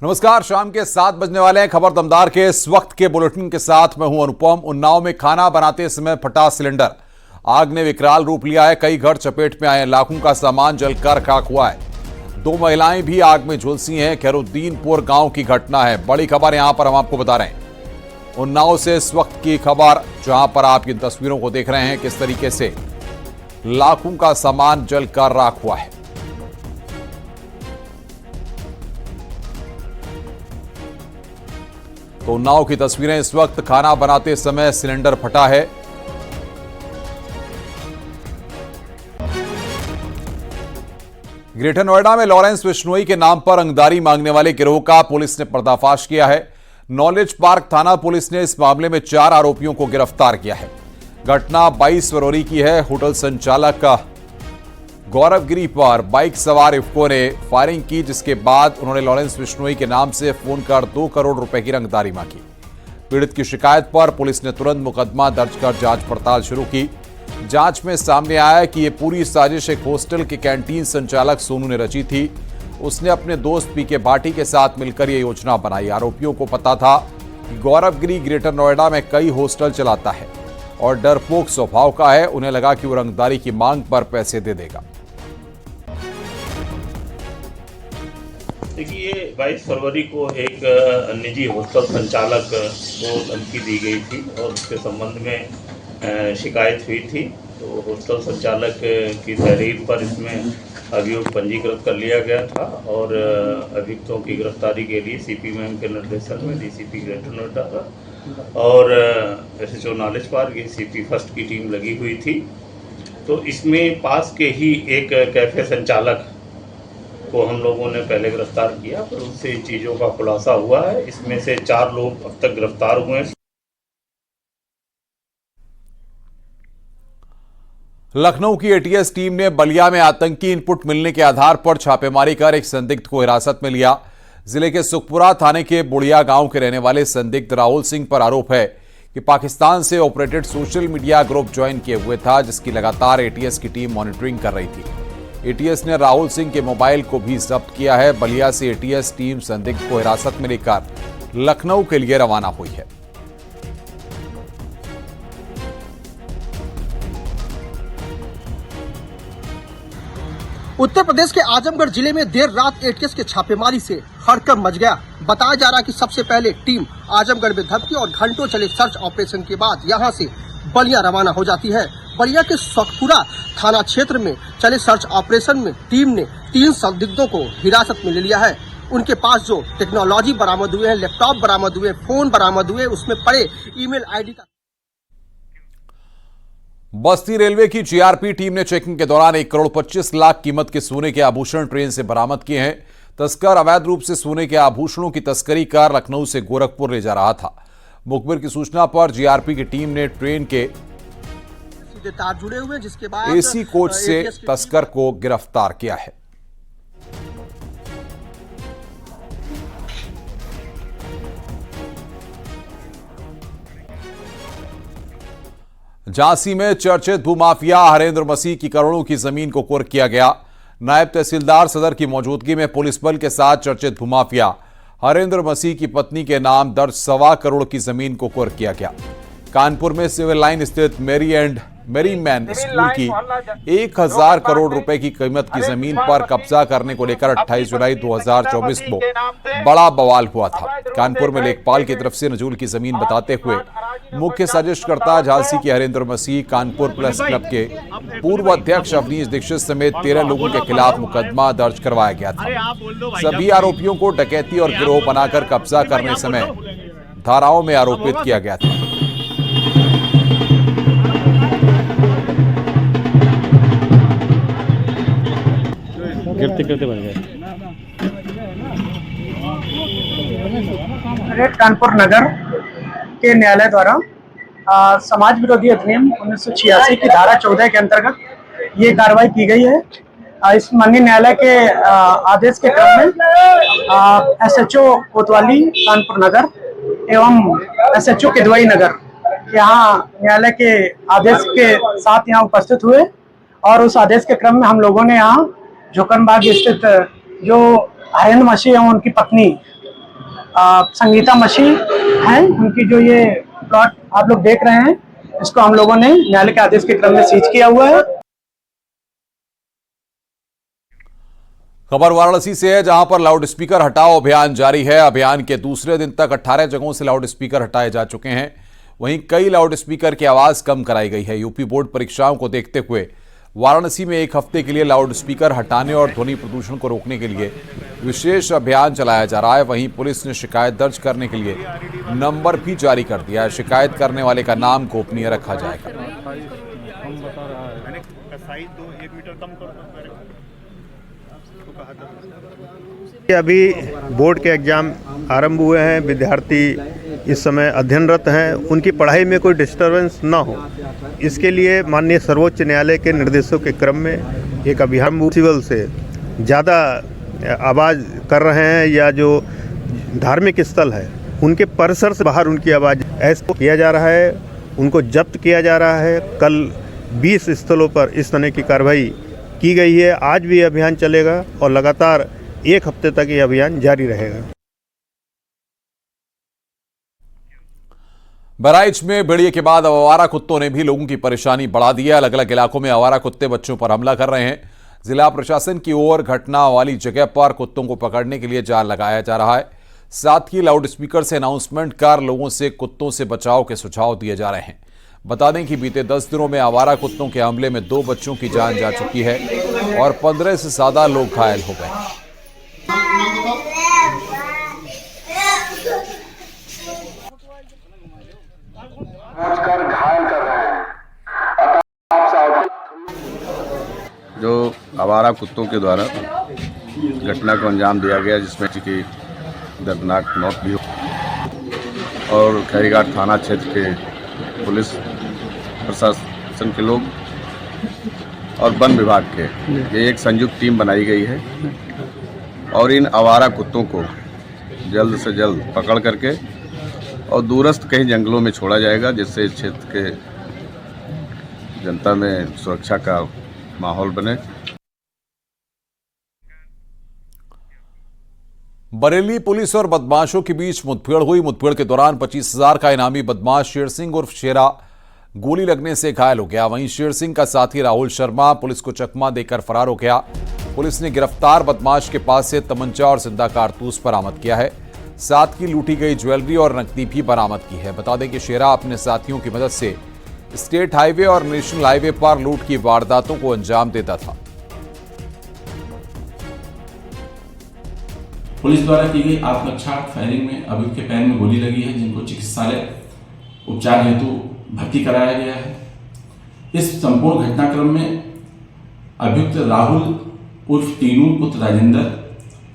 नमस्कार, शाम के 7 बजने वाले हैं। खबर दमदार के इस वक्त के बुलेटिन के साथ मैं हूं अनुपम। उन्नाव में खाना बनाते समय फटा सिलेंडर, आग ने विकराल रूप लिया है। कई घर चपेट में आए हैं, लाखों का सामान जलकर खाक हुआ है। 2 महिलाएं भी आग में झुलसी हैं। खैरुद्दीनपुर गांव की घटना है। बड़ी खबर यहां पर हम आपको बता रहे हैं। उन्नाव से इस वक्त की खबर, जहां पर आप इन तस्वीरों को देख रहे हैं, किस तरीके से लाखों का सामान जलकर राख हुआ है। तो उन्नाव की तस्वीरें इस वक्त, खाना बनाते समय सिलेंडर फटा है। ग्रेटर नोएडा में लॉरेंस बिश्नोई के नाम पर रंगदारी मांगने वाले गिरोह का पुलिस ने पर्दाफाश किया है। नॉलेज पार्क थाना पुलिस ने इस मामले में 4 आरोपियों को गिरफ्तार किया है। घटना 22 फरवरी की है। होटल संचालक गौरव गिरी पर बाइक सवार युवकों ने फायरिंग की, जिसके बाद उन्होंने लॉरेंस बिश्नोई के नाम से फोन कर 2 करोड़ रुपए की रंगदारी मांगी। पीड़ित की शिकायत पर पुलिस ने तुरंत मुकदमा दर्ज कर जांच पड़ताल शुरू की। जांच में सामने आया कि यह पूरी साजिश एक हॉस्टल के कैंटीन संचालक सोनू ने रची थी। उसने अपने दोस्त पीके भाटी के साथ मिलकर यह योजना बनाई। आरोपियों को पता था कि गौरव गिरी ग्रेटर नोएडा में कई हॉस्टल चलाता है और डरपोक स्वभाव का है। उन्हें लगा कि वो रंगदारी की मांग पर पैसे दे देगा। देखिए, 22 फरवरी को एक निजी हॉस्टल संचालक को धमकी दी गई थी और उसके संबंध में शिकायत हुई थी। तो हॉस्टल संचालक की तहरीर पर इसमें अभियोग पंजीकृत कर लिया गया था और अभियुक्तों की गिरफ्तारी के लिए सीपी मैम के निर्देशन में डीसीपी ग्रेटर नोएडा का और SHO knowledge park CP first की टीम लगी हुई थी। तो इसमें पास के ही एक कैफे संचालक को हम लोगों ने पहले गिरफ्तार किया, पर उससे चीज़ों का खुलासा हुआ है। इसमें से 4 लोग अब तक गिरफ्तार हुए हैं। लखनऊ की एटीएस टीम ने बलिया में आतंकी इनपुट मिलने के आधार पर छापेमारी कर एक संदिग्ध को हिरासत में लिया। जिले के सुखपुरा थाने के बुढ़िया गांव के रहने वाले संदिग्ध राहुल सिंह पर आरोप है कि पाकिस्तान से operated social media group join किए हुए था, जिसकी लगातार एटीएस की टीम मॉनिटरिंग कर रही थी। एटीएस ने राहुल सिंह के मोबाइल को भी जब्त किया है। बलिया से एटीएस टीम संदिग्ध को हिरासत में लेकर लखनऊ के लिए रवाना हुई है। उत्तर प्रदेश के आजमगढ़ जिले में देर रात एटीएस के छापेमारी से हड़कंप मच गया। बताया जा रहा कि सबसे पहले टीम आजमगढ़ में दबकी और घंटों चले सर्च ऑपरेशन के बाद यहां से बलिया रवाना हो जाती है। बलिया के सुखपुरा थाना क्षेत्र में चले सर्च ऑपरेशन में टीम ने 3 संदिग्धों को हिरासत में ले लिया है। उनके पास जो टेक्नोलॉजी बरामद हुए हैं, लैपटॉप बरामद हुए, फोन बरामद हुए, उसमें पड़े ईमेल आईडी का। बस्ती रेलवे की जीआरपी टीम ने चेकिंग के दौरान 1 करोड़ 25 लाख कीमत के सोने के आभूषण ट्रेन से बरामद किए हैं। तस्कर अवैध रूप से सोने के आभूषणों की तस्करी कर लखनऊ से गोरखपुर ले जा रहा था। मुखबिर की सूचना पर जीआरपी की टीम ने ट्रेन के तार जुड़े हुए, जिसके बाद एसी कोच से तस्कर को गिरफ्तार किया है। झांसी में चर्चित भूमाफिया हरेंद्र मसीह की करोड़ों की जमीन को कुर्क किया गया। नायब तहसीलदार सदर की मौजूदगी में पुलिस बल के साथ चर्चित भूमाफिया हरेंद्र मसीह की पत्नी के नाम दर्ज 1.25 करोड़ की जमीन को कुर्क किया गया। कानपुर में सिविल लाइन स्थित मेरी मैन स्कूल की 1000 करोड़ रुपए की कीमत की जमीन पर कब्जा करने को लेकर 28 जुलाई 2024 को बड़ा बवाल हुआ था। कानपुर में लेखपाल की तरफ से नजूल की जमीन बताते हुए मुख्य साजिशकर्ता झांसी के हरेंद्र मसीह, कानपुर प्रेस क्लब के पूर्व अध्यक्ष अवनीश दीक्षित समेत 13 लोगों के खिलाफ मुकदमा दर्ज करवाया गया था। सभी आरोपियों को डकैती और गिरोह बनाकर कब्जा करने समय धाराओं में आरोपित किया गया था। गिरते बन गए। कानपुर नगर के न्यायालय द्वारा समाज विरोधी अधिनियम 1986 की धारा 14 के अंतर्गत ये कार्रवाई की गई है। इस माननीय न्यायालय के आदेश के क्रम में एसएचओ कोतवाली कानपुर नगर एवं एसएचओ किदवई नगर यहाँ न्यायालय के आदेश के साथ यहाँ उपस्थित हुए और उस आदेश के क्रम में हम लोगों ने यहाँ झोकनबाग स्थित जो हरेंद्र मसीह एवं उनकी पत्नी संगीता मछी हैं, उनकी जो ये प्लॉट आप लोग देख रहे हैं, इसको हम लोगों ने न्यायालय के आदेश के क्रम में सीज किया हुआ है। खबर वाराणसी से है, जहां पर लाउड स्पीकर हटाओ अभियान जारी है। अभियान के दूसरे दिन तक 18 जगहों से लाउड स्पीकर हटाए जा चुके हैं। वहीं कई लाउड स्पीकर की आवाज कम कराई गई है। यूपी बोर्ड परीक्षाओं को देखते हुए वाराणसी में एक हफ्ते के लिए लाउड स्पीकर हटाने और ध्वनि प्रदूषण को रोकने के लिए विशेष अभियान चलाया जा रहा है। वहीं पुलिस ने शिकायत दर्ज करने के लिए नंबर भी जारी कर दिया है। शिकायत करने वाले का नाम गोपनीय रखा जाएगा। अभी बोर्ड के एग्ज़ाम आरंभ हुए हैं, विद्यार्थी इस समय अध्ययनरत हैं, उनकी पढ़ाई में कोई डिस्टर्बेंस ना हो, इसके लिए माननीय सर्वोच्च न्यायालय के निर्देशों के क्रम में एक अभियान म्यूनिसिपल से ज़्यादा आवाज़ कर रहे हैं या जो धार्मिक स्थल है उनके परिसर से बाहर उनकी आवाज़ ऐसा किया जा रहा है, उनको जब्त किया जा रहा है। कल 20 स्थलों पर इस तरह की कार्रवाई की गई है। आज भी अभियान चलेगा और लगातार एक हफ्ते तक ये अभियान जारी रहेगा। बहराइच में भेड़िए के बाद आवारा कुत्तों ने भी लोगों की परेशानी बढ़ा दी है। अलग अलग इलाकों में आवारा कुत्ते बच्चों पर हमला कर रहे हैं। जिला प्रशासन की ओर घटना वाली जगह पर कुत्तों को पकड़ने के लिए जाल लगाया जा रहा है। साथ ही लाउड स्पीकर से अनाउंसमेंट कर लोगों से कुत्तों से बचाव के सुझाव दिए जा रहे हैं। बता दें कि बीते 10 दिनों में आवारा कुत्तों के हमले में 2 बच्चों की जान जा चुकी है और 15 से ज्यादा लोग घायल हो गए। जो आवारा कुत्तों के द्वारा घटना को अंजाम दिया गया, जिसमें कि दर्दनाक मौत भी हो और खैरीघाट थाना क्षेत्र के पुलिस प्रशासन के लोग और वन विभाग के ये एक संयुक्त टीम बनाई गई है और इन आवारा कुत्तों को जल्द से जल्द पकड़ करके और दूरस्थ कहीं जंगलों में छोड़ा जाएगा, जिससे इस क्षेत्र के जनता में सुरक्षा का माहौल बने। बरेली पुलिस और बदमाशों के बीच मुठभेड़ हुई। मुठभेड़ के दौरान 25,000 का इनामी बदमाश शेर सिंह उर्फ शेरा गोली लगने से घायल हो गया। वहीं शेर सिंह का साथी राहुल शर्मा पुलिस को चकमा देकर फरार हो गया। पुलिस ने गिरफ्तार बदमाश के पास से तमंचा और जिंदा कारतूस बरामद किया है। साथ ही लूटी गई ज्वेलरी और नकदी भी बरामद की है। बता दें कि शेरा अपने साथियों की मदद से स्टेट हाईवे और नेशनल हाईवे पर लूट की वारदातों को अंजाम देता था। पुलिस द्वारा की गई आत्मरक्षा फायरिंग में अभियुक्त के पैर में गोली लगी है, जिनको चिकित्सालय उपचार हेतु भर्ती कराया गया है। इस संपूर्ण घटनाक्रम में अभियुक्त राहुल उर्फ टीनू पुत्र राजेंद्र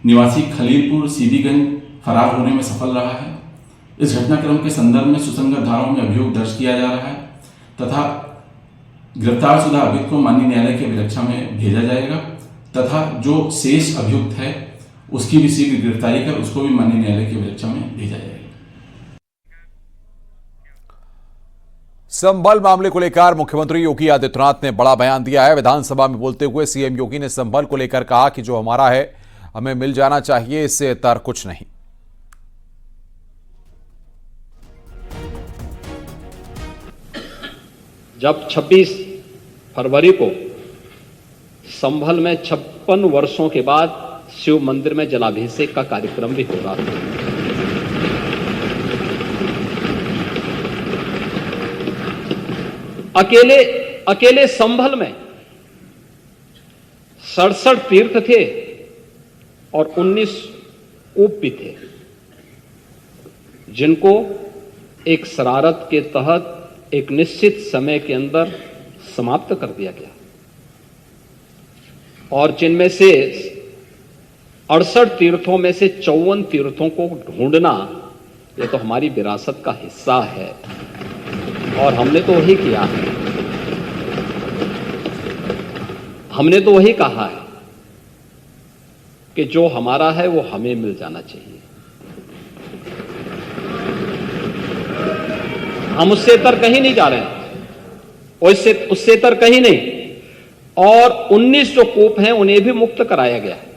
निवासी खलीलपुर सीबीगंज फरार होने में सफल रहा है। इस घटनाक्रम के संदर्भ में सुसंगत धाराओं में अभियोग दर्ज किया जा रहा है तथा गिरफ्तारशुदा अभियुक्त को माननीय न्यायालय की अभिरक्षा में भेजा जाएगा तथा जो शेष अभियुक्त है उसकी भी शीघ्र गिरफ्तारी कर उसको भी माननीय न्यायालय की अभिरक्षा में भेजा जाएगा। संभल मामले को लेकर मुख्यमंत्री योगी आदित्यनाथ ने बड़ा बयान दिया है। विधानसभा में बोलते हुए सीएम योगी ने संभल को लेकर कहा कि जो हमारा है हमें मिल जाना चाहिए, इससे इतर कुछ नहीं। जब 26 फरवरी को संभल में 56 वर्षों के बाद शिव मंदिर में जलाभिषेक का कार्यक्रम भी हो रहा था, अकेले संभल में 67 तीर्थ थे और 19 कूप भी थे, जिनको एक शरारत के तहत एक निश्चित समय के अंदर समाप्त कर दिया गया और जिनमें से 68 तीर्थों में से 54 तीर्थों को ढूंढना ये तो हमारी विरासत का हिस्सा है और हमने तो वही किया है। हमने तो वही कहा है कि जो हमारा है वो हमें मिल जाना चाहिए। हम उससे तर कहीं नहीं जा रहे हैं, उससे तर कहीं नहीं। और 19 जो कूप हैं उन्हें भी मुक्त कराया गया है।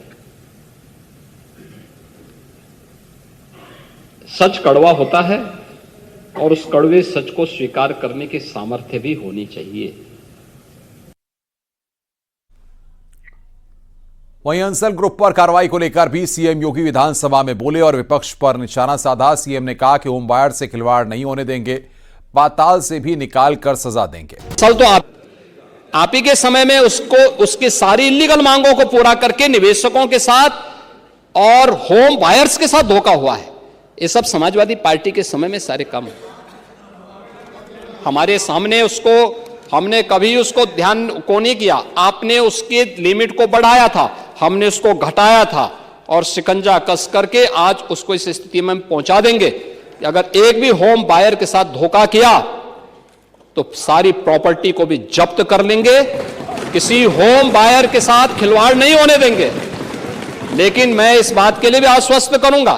सच कड़वा होता है और उस कड़वे सच को स्वीकार करने की सामर्थ्य भी होनी चाहिए। वहीं अंसल ग्रुप पर कार्रवाई को लेकर भी सीएम योगी विधानसभा में बोले और विपक्ष पर निशाना साधा। सीएम ने कहा कि होम बायर से खिलवाड़ नहीं होने देंगे, पाताल से भी निकाल कर सजा देंगे। असल तो आप ही के समय में उसकी सारी इलीगल मांगों को पूरा करके निवेशकों के साथ और होम बायर्स के साथ धोखा हुआ है। ये सब समाजवादी पार्टी के समय में सारे काम हमारे सामने हमने कभी उसको ध्यान को नहीं किया। आपने उसके लिमिट को बढ़ाया था, हमने उसको घटाया था और शिकंजा कस करके आज उसको इस स्थिति में पहुंचा देंगे कि अगर एक भी होम बायर के साथ धोखा किया तो सारी प्रॉपर्टी को भी जब्त कर लेंगे। किसी होम बायर के साथ खिलवाड़ नहीं होने देंगे। लेकिन मैं इस बात के लिए भी आश्वस्त करूंगा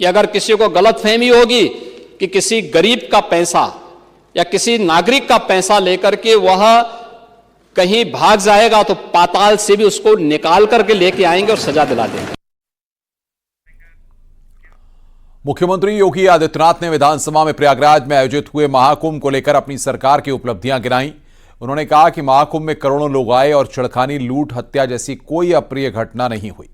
कि अगर किसी को गलतफहमी होगी कि किसी गरीब का पैसा या किसी नागरिक का पैसा लेकर के वह कहीं भाग जाएगा तो पाताल से भी उसको निकाल करके लेके आएंगे और सजा दिला देंगे। मुख्यमंत्री योगी आदित्यनाथ ने विधानसभा में प्रयागराज में आयोजित हुए महाकुंभ को लेकर अपनी सरकार की उपलब्धियां गिनाई। उन्होंने कहा कि महाकुंभ में करोड़ों लोग आए और छेड़खानी, लूट, हत्या जैसी कोई अप्रिय घटना नहीं हुई।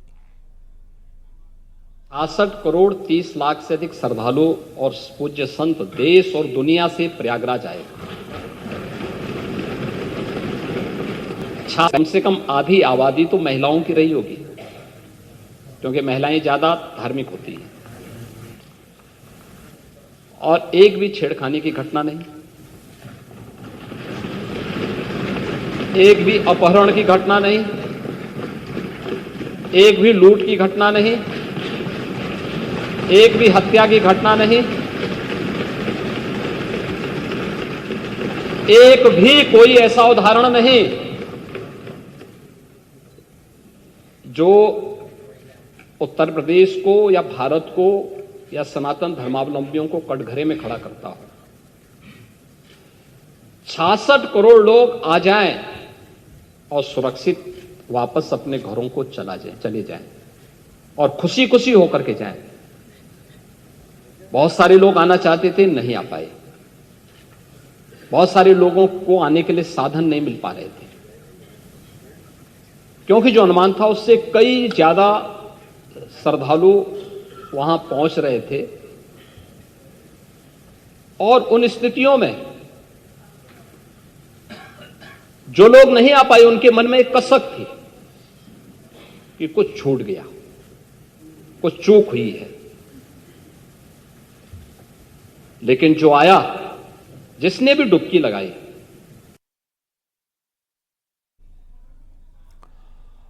68 करोड़ 30 लाख से अधिक श्रद्धालु और पूज्य संत देश और दुनिया से प्रयागराज आए। कम से कम आधी आबादी तो महिलाओं की रही होगी, क्योंकि महिलाएं ज्यादा धार्मिक होती हैं। और एक भी छेड़खानी की घटना नहीं, एक भी अपहरण की घटना नहीं, एक भी लूट की घटना नहीं, एक भी हत्या की घटना नहीं, एक भी कोई ऐसा उदाहरण नहीं जो उत्तर प्रदेश को या भारत को या सनातन धर्मावलंबियों को कटघरे में खड़ा करता हो। 66 करोड़ लोग आ जाएं और सुरक्षित वापस अपने घरों को चले जाएं और खुशी खुशी होकर के जाएं। बहुत सारे लोग आना चाहते थे, नहीं आ पाए। बहुत सारे लोगों को आने के लिए साधन नहीं मिल पा रहे थे, क्योंकि जो अनुमान था उससे कई ज्यादा श्रद्धालु वहां पहुंच रहे थे। और उन स्थितियों में जो लोग नहीं आ पाए उनके मन में एक कसक थी कि कुछ छूट गया, कुछ चूक हुई है। लेकिन जो आया, जिसने भी डुबकी लगाई।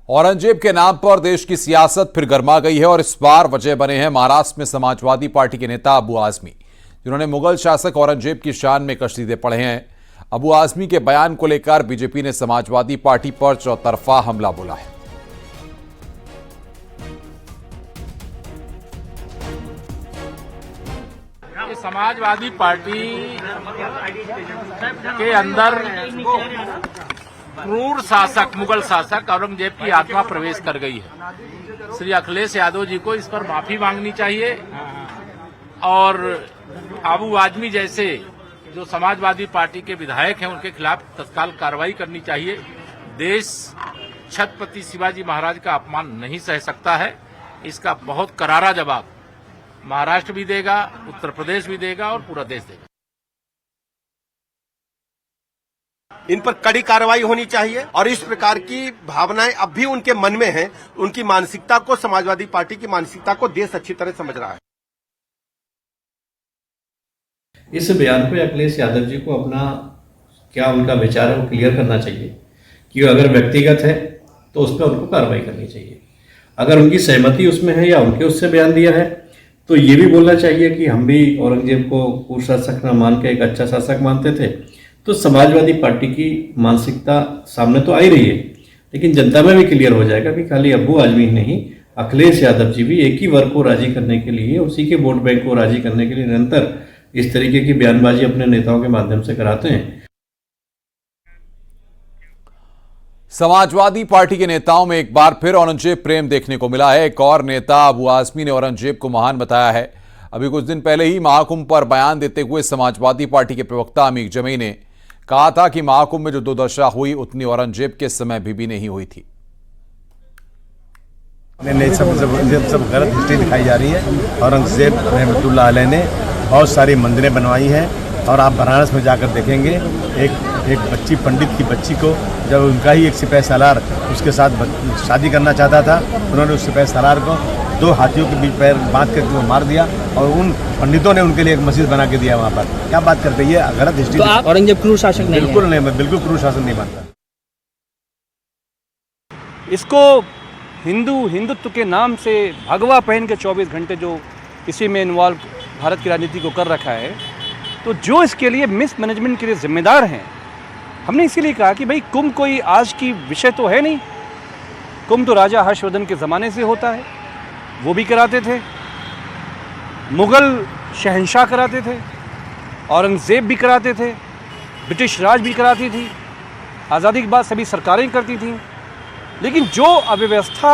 औरंगजेब के नाम पर देश की सियासत फिर गर्मा गई है और इस बार वजह बने हैं महाराष्ट्र में समाजवादी पार्टी के नेता अबू आजमी, जिन्होंने मुगल शासक औरंगजेब की शान में कशीदे पढ़े हैं। अबू आजमी के बयान को लेकर बीजेपी ने समाजवादी पार्टी पर चौतरफा हमला बोला है। समाजवादी पार्टी के अंदर क्रूर शासक, मुगल शासक औरंगजेब की आत्मा प्रवेश कर गई है। श्री अखिलेश यादव जी को इस पर माफी मांगनी चाहिए और अबू आजमी जैसे जो समाजवादी पार्टी के विधायक हैं उनके खिलाफ तत्काल कार्रवाई करनी चाहिए। देश छत्रपति शिवाजी महाराज का अपमान नहीं सह सकता है। इसका बहुत करारा जवाब महाराष्ट्र भी देगा, उत्तर प्रदेश भी देगा और पूरा देश देगा। इन पर कड़ी कार्रवाई होनी चाहिए और इस प्रकार की भावनाएं अब भी उनके मन में हैं। उनकी मानसिकता को, समाजवादी पार्टी की मानसिकता को देश अच्छी तरह समझ रहा है। इस बयान पे अखिलेश यादव जी को अपना क्या उनका विचार है वो क्लियर करना चाहिए कि अगर व्यक्तिगत है तो उस पर उनको कार्रवाई करनी चाहिए। अगर उनकी सहमति उसमें है या उनके उससे बयान दिया है तो ये भी बोलना चाहिए कि हम भी औरंगजेब को कुशासक न मान के एक अच्छा शासक मानते थे। तो समाजवादी पार्टी की मानसिकता सामने तो आ ही रही है, लेकिन जनता में भी क्लियर हो जाएगा कि खाली अबू आजमी नहीं, अखिलेश यादव जी भी एक ही वर्ग को राजी करने के लिए, उसी के वोट बैंक को राजी करने के लिए निरंतर इस तरीके की बयानबाजी अपने नेताओं के माध्यम से कराते हैं। समाजवादी पार्टी के नेताओं में एक बार फिर औरंगजेब प्रेम देखने को मिला है। एक और नेता अबू आजमी ने औरंगजेब को महान बताया है। अभी कुछ दिन पहले ही महाकुंभ पर बयान देते हुए समाजवादी पार्टी के प्रवक्ता अमीर जमी ने कहा था कि महाकुंभ में जो दुर्दशा हुई उतनी औरंगजेब के समय भी नहीं हुई थी। सब गलत हिस्ट्री दिखाई जा रही है। औरंगजेब रहमतुल्लाह अलैह ने बहुत सारी मंदिरें बनवाई हैं और आप बनारस में जाकर देखेंगे एक बच्ची, पंडित की बच्ची को जब उनका ही एक सिपाही सालार उसके साथ शादी करना चाहता था, उन्होंने उस सिपाही सालार को 2 हाथियों के बीच पैर बांध करके वो मार दिया और उन पंडितों ने उनके लिए एक मस्जिद बना के दिया वहाँ पर। क्या बात करते हैं, ये गलत हिस्ट्री। तो औरंगजेब क्रूर शासक नहीं है? बिल्कुल नहीं, मैं बिल्कुल क्रूर शासन नहीं मानता। इसको हिंदुत्व के नाम से भगवा पहन के 24 घंटे जो इसी में इन्वॉल्व भारत की राजनीति को कर रखा है, तो जो इसके लिए मिसमैनेजमेंट के लिए जिम्मेदार हैं, हमने इसीलिए कहा कि भाई कुंभ कोई आज की विषय तो है नहीं। कुंभ तो राजा हर्षवर्धन के ज़माने से होता है, वो भी कराते थे, मुगल शहंशाह कराते थे, औरंगज़ेब भी कराते थे, ब्रिटिश राज भी कराती थी, आज़ादी के बाद सभी सरकारें करती थीं। लेकिन जो अव्यवस्था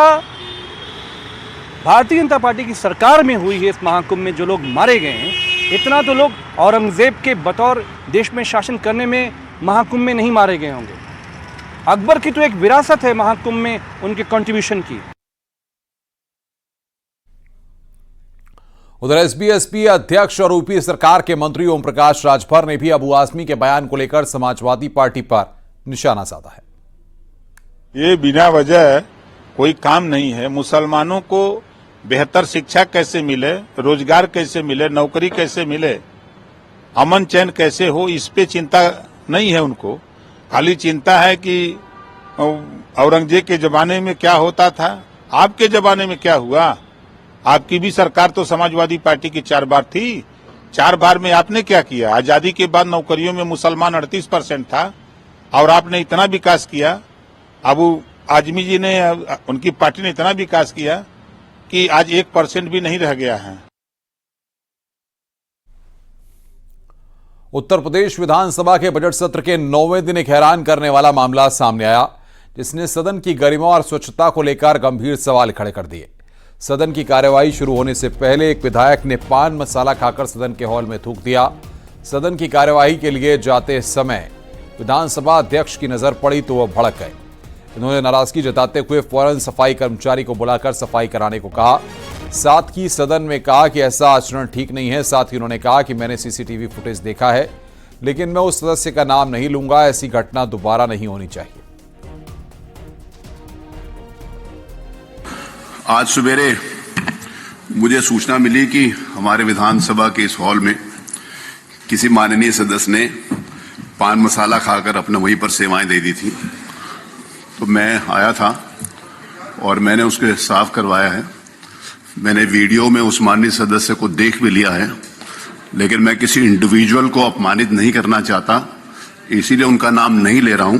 भारतीय जनता पार्टी की सरकार में हुई है, इस महाकुंभ में जो लोग मारे गए हैं, इतना तो लोग औरंगज़ेब के बतौर देश में शासन करने में महाकुंभ में नहीं मारे गए होंगे। अकबर की तो एक विरासत है महाकुंभ में उनके कंट्रीब्यूशन की। उधर एसबीएसपी अध्यक्ष और यूपी सरकार के मंत्री ओम प्रकाश राजभर ने भी अबू आजमी के बयान को लेकर समाजवादी पार्टी पर निशाना साधा है। ये बिना वजह कोई काम नहीं है। मुसलमानों को बेहतर शिक्षा कैसे मिले, रोजगार कैसे मिले, नौकरी कैसे मिले, अमन चैन कैसे हो, इस पे चिंता नहीं है उनको। खाली चिंता है कि औरंगजेब के जमाने में क्या होता था, आपके जमाने में क्या हुआ। आपकी भी सरकार तो समाजवादी पार्टी की 4 बार थी। 4 बार में आपने क्या किया? आजादी के बाद नौकरियों में मुसलमान 38% था और आपने इतना विकास किया। अबू आजमी जी ने, उनकी पार्टी ने इतना विकास किया कि आज 1% भी नहीं रह गया है। उत्तर प्रदेश विधानसभा के बजट सत्र के 9वें दिन एक हैरान करने वाला मामला सामने आया, जिसने सदन की गरिमा और स्वच्छता को लेकर गंभीर सवाल खड़े कर दिए। सदन की कार्यवाही शुरू होने से पहले एक विधायक ने पान मसाला खाकर सदन के हॉल में थूक दिया। सदन की कार्यवाही के लिए जाते समय विधानसभा अध्यक्ष की नजर पड़ी तो वह भड़क गए। इन्होंने नाराजगी जताते हुए फौरन सफाई कर्मचारी को बुलाकर सफाई कराने को कहा। साथ ही सदन में कहा कि ऐसा आचरण ठीक नहीं है। साथ ही उन्होंने कहा कि मैंने सीसीटीवी फुटेज देखा है, लेकिन मैं उस सदस्य का नाम नहीं लूंगा। ऐसी घटना दोबारा नहीं होनी चाहिए। आज सवेरे मुझे सूचना मिली कि हमारे विधानसभा के इस हॉल में किसी माननीय सदस्य ने पान मसाला खाकर अपने वहीं पर सेवाएं दे दी थी। तो मैं आया था और मैंने उसके साफ करवाया है। मैंने वीडियो में उस माननीय सदस्य को देख भी लिया है, लेकिन मैं किसी इंडिविजुअल को अपमानित नहीं करना चाहता, इसीलिए उनका नाम नहीं ले रहा हूं।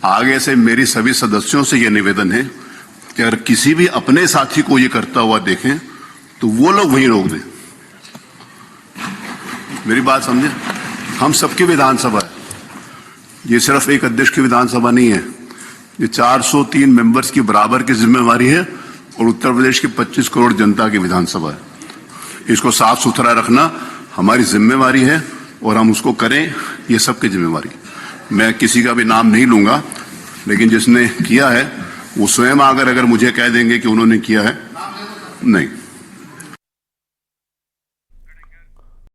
आगे से मेरी सभी सदस्यों से यह निवेदन है कि अगर किसी भी अपने साथी को ये करता हुआ देखें तो वो लोग वहीं रोक दें। मेरी बात समझे, हम सबकी विधानसभा है, ये सिर्फ एक अध्यक्ष की विधानसभा नहीं है। ये 403 मेंबर्स की बराबर की जिम्मेवारी है और उत्तर प्रदेश की 25 करोड़ जनता की विधानसभा है। इसको साफ सुथरा रखना हमारी जिम्मेवारी है और हम उसको करें, ये सबकी जिम्मेवारी। मैं किसी का भी नाम नहीं लूंगा, लेकिन जिसने किया है वो स्वयं अगर मुझे कह देंगे कि उन्होंने किया है, नहीं।